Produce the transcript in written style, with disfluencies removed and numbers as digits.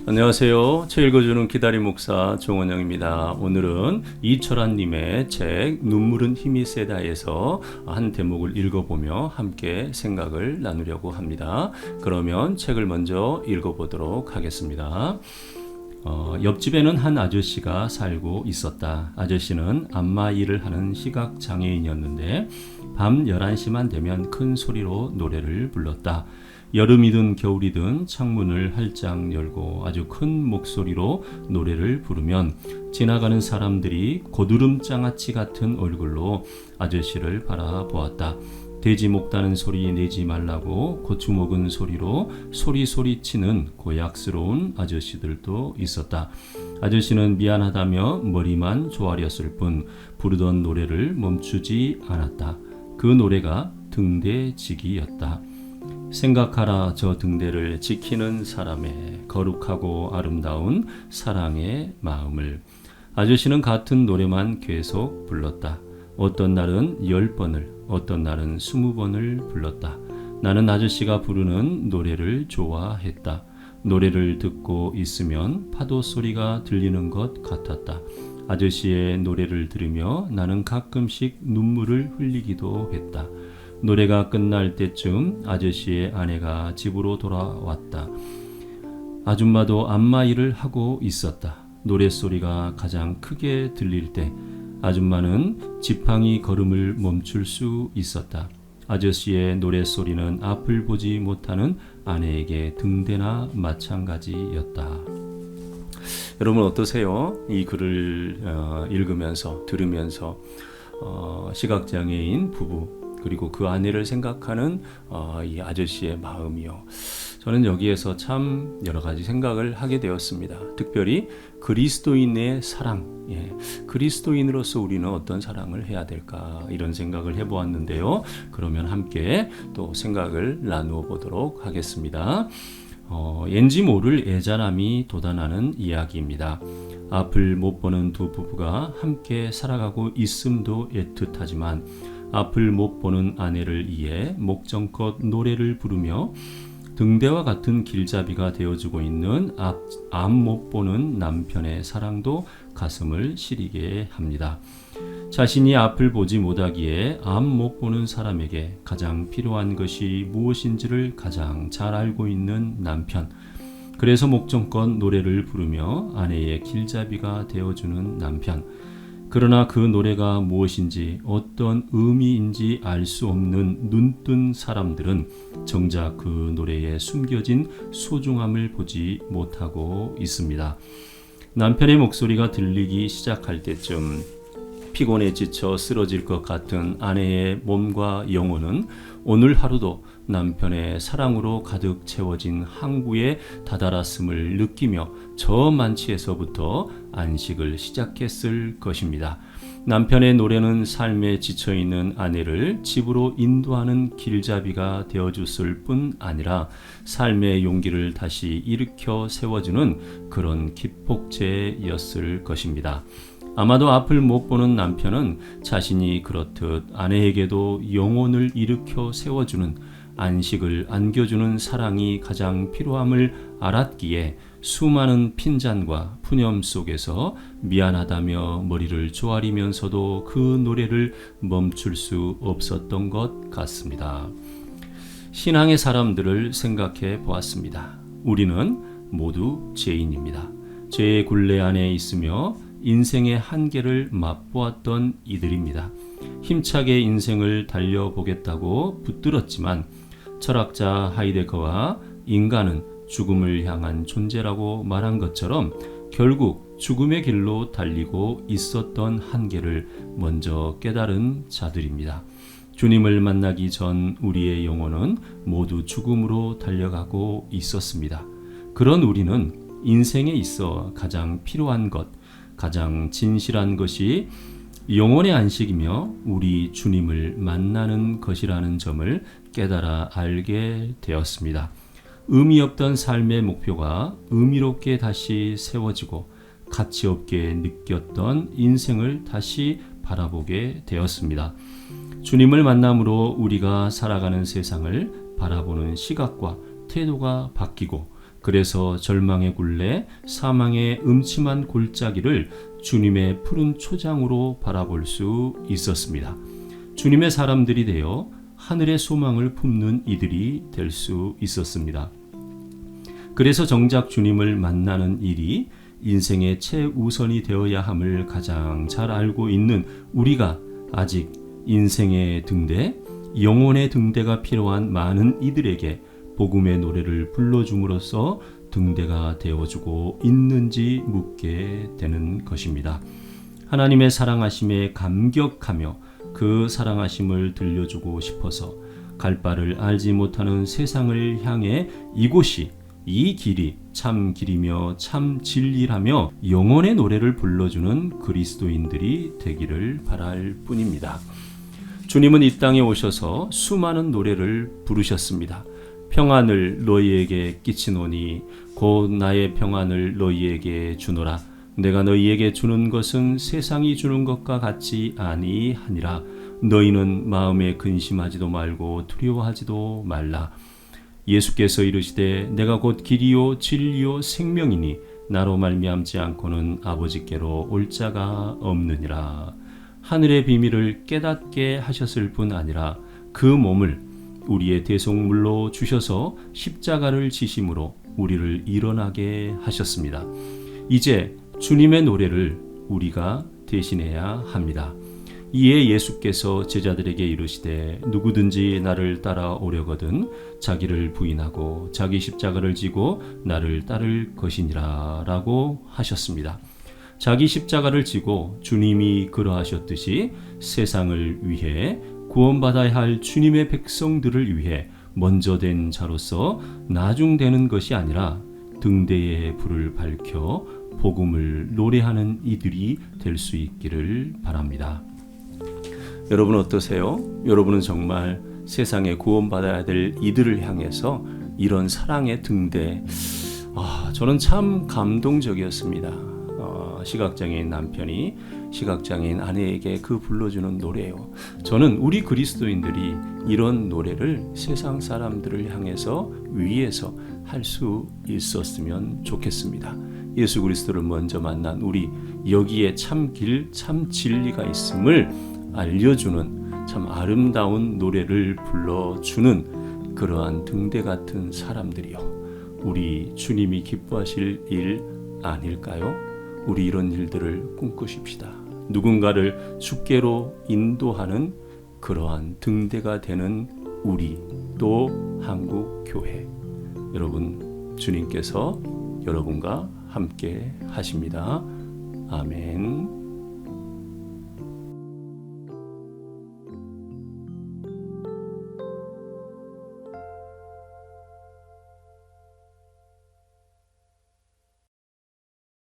안녕하세요. 책 읽어주는 기다림 목사 정원영입니다. 오늘은 이철환님의 책 눈물은 힘이 세다에서 한 대목을 읽어보며 함께 생각을 나누려고 합니다. 그러면 책을 먼저 읽어보도록 하겠습니다. 옆집에는 한 아저씨가 살고 있었다. 아저씨는 안마 일을 하는 시각장애인이었는데 밤 11시만 되면 큰 소리로 노래를 불렀다. 여름이든 겨울이든 창문을 활짝 열고 아주 큰 목소리로 노래를 부르면 지나가는 사람들이 고드름장아찌 같은 얼굴로 아저씨를 바라보았다. 돼지 목다는 소리 내지 말라고 고추 먹은 소리로 소리 치는 고약스러운 아저씨들도 있었다. 아저씨는 미안하다며 머리만 조아렸을 뿐 부르던 노래를 멈추지 않았다. 그 노래가 등대지기였다. 생각하라 저 등대를 지키는 사람의 거룩하고 아름다운 사랑의 마음을. 아저씨는 같은 노래만 계속 불렀다. 어떤 날은 10번을, 어떤 날은 20번을 불렀다. 나는 아저씨가 부르는 노래를 좋아했다. 노래를 듣고 있으면 파도 소리가 들리는 것 같았다. 아저씨의 노래를 들으며 나는 가끔씩 눈물을 흘리기도 했다. 노래가 끝날 때쯤 아저씨의 아내가 집으로 돌아왔다. 아줌마도 안마 일을 하고 있었다. 노랫소리가 가장 크게 들릴 때 아줌마는 지팡이 걸음을 멈출 수 있었다. 아저씨의 노랫소리는 앞을 보지 못하는 아내에게 등대나 마찬가지였다. 여러분 어떠세요? 이 글을 읽으면서 들으면서 시각장애인 부부 그리고 그 아내를 생각하는 이 아저씨의 마음이요. 저는 여기에서 참 여러 가지 생각을 하게 되었습니다. 특별히 그리스도인의 사랑, 그리스도인으로서 우리는 어떤 사랑을 해야 될까 이런 생각을 해보았는데요. 그러면 함께 또 생각을 나누어 보도록 하겠습니다. 왠지 모를 애잔함이 돋아나는 이야기입니다. 앞을 못 보는 두 부부가 함께 살아가고 있음도 애틋하지만 앞을 못 보는 아내를 위해 목정껏 노래를 부르며 등대와 같은 길잡이가 되어주고 있는 앞 못 보는 남편의 사랑도 가슴을 시리게 합니다. 자신이 앞을 보지 못하기에 앞 못 보는 사람에게 가장 필요한 것이 무엇인지를 가장 잘 알고 있는 남편. 그래서 목정껏 노래를 부르며 아내의 길잡이가 되어주는 남편. 그러나 그 노래가 무엇인지 어떤 의미인지 알 수 없는 눈뜬 사람들은 정작 그 노래에 숨겨진 소중함을 보지 못하고 있습니다. 남편의 목소리가 들리기 시작할 때쯤 피곤에 지쳐 쓰러질 것 같은 아내의 몸과 영혼은 오늘 하루도 남편의 사랑으로 가득 채워진 항구에 다다랐음을 느끼며 저 만치에서부터 안식을 시작했을 것입니다. 남편의 노래는 삶에 지쳐있는 아내를 집으로 인도하는 길잡이가 되어줬을 뿐 아니라 삶의 용기를 다시 일으켜 세워주는 그런 기폭제였을 것입니다. 아마도 앞을 못 보는 남편은 자신이 그렇듯 아내에게도 영혼을 일으켜 세워주는 안식을 안겨주는 사랑이 가장 필요함을 알았기에 수많은 핀잔과 푸념 속에서 미안하다며 머리를 조아리면서도 그 노래를 멈출 수 없었던 것 같습니다. 신앙의 사람들을 생각해 보았습니다. 우리는 모두 죄인입니다. 죄의 굴레 안에 있으며 인생의 한계를 맛보았던 이들입니다. 힘차게 인생을 달려보겠다고 붙들었지만 철학자 하이데거와 인간은 죽음을 향한 존재라고 말한 것처럼 결국 죽음의 길로 달리고 있었던 한계를 먼저 깨달은 자들입니다. 주님을 만나기 전 우리의 영혼은 모두 죽음으로 달려가고 있었습니다. 그런 우리는 인생에 있어 가장 필요한 것, 가장 진실한 것이 영혼의 안식이며 우리 주님을 만나는 것이라는 점을 깨달아 알게 되었습니다. 의미 없던 삶의 목표가 의미롭게 다시 세워지고 가치 없게 느꼈던 인생을 다시 바라보게 되었습니다. 주님을 만남으로 우리가 살아가는 세상을 바라보는 시각과 태도가 바뀌고 그래서 절망의 굴레, 사망의 음침한 골짜기를 주님의 푸른 초장으로 바라볼 수 있었습니다. 주님의 사람들이 되어 하늘의 소망을 품는 이들이 될 수 있었습니다. 그래서 정작 주님을 만나는 일이 인생의 최우선이 되어야 함을 가장 잘 알고 있는 우리가 아직 인생의 등대, 영혼의 등대가 필요한 많은 이들에게 복음의 노래를 불러줌으로써 등대가 되어주고 있는지 묻게 되는 것입니다. 하나님의 사랑하심에 감격하며 그 사랑하심을 들려주고 싶어서 갈 바를 알지 못하는 세상을 향해 이곳이 이 길이 참 길이며 참 진리라며 영혼의 노래를 불러주는 그리스도인들이 되기를 바랄 뿐입니다. 주님은 이 땅에 오셔서 수많은 노래를 부르셨습니다. 평안을 너희에게 끼치노니 곧 나의 평안을 너희에게 주노라. 내가 너희에게 주는 것은 세상이 주는 것과 같지 아니하니라. 너희는 마음에 근심하지도 말고 두려워하지도 말라. 예수께서 이르시되 내가 곧 길이요 진리요 생명이니 나로 말미암지 않고는 아버지께로 올 자가 없느니라. 하늘의 비밀을 깨닫게 하셨을 뿐 아니라 그 몸을 우리의 대속물로 주셔서 십자가를 지심으로 우리를 일어나게 하셨습니다. 이제 주님의 노래를 우리가 대신해야 합니다. 이에 예수께서 제자들에게 이르시되 누구든지 나를 따라오려거든 자기를 부인하고 자기 십자가를 지고 나를 따를 것이니라 라고 하셨습니다. 자기 십자가를 지고 주님이 그러하셨듯이 세상을 위해 구원받아야 할 주님의 백성들을 위해 먼저 된 자로서 나중되는 것이 아니라 등대의 불을 밝혀 복음을 노래하는 이들이 될 수 있기를 바랍니다. 여러분 어떠세요? 여러분은 정말 세상에 구원받아야 될 이들을 향해서 이런 사랑의 등대, 저는 참 감동적이었습니다. 시각장애인 남편이 시각장애인 아내에게 그 불러주는 노래예요. 저는 우리 그리스도인들이 이런 노래를 세상 사람들을 향해서 위에서 할 수 있었으면 좋겠습니다. 예수 그리스도를 먼저 만난 우리, 여기에 참 길, 참 진리가 있음을 알려주는 참 아름다운 노래를 불러주는 그러한 등대 같은 사람들이요, 우리 주님이 기뻐하실 일 아닐까요? 우리 이런 일들을 꿈꾸십시다. 누군가를 주께로 인도하는 그러한 등대가 되는 우리, 또 한국교회, 여러분 주님께서 여러분과 함께 하십니다. 아멘.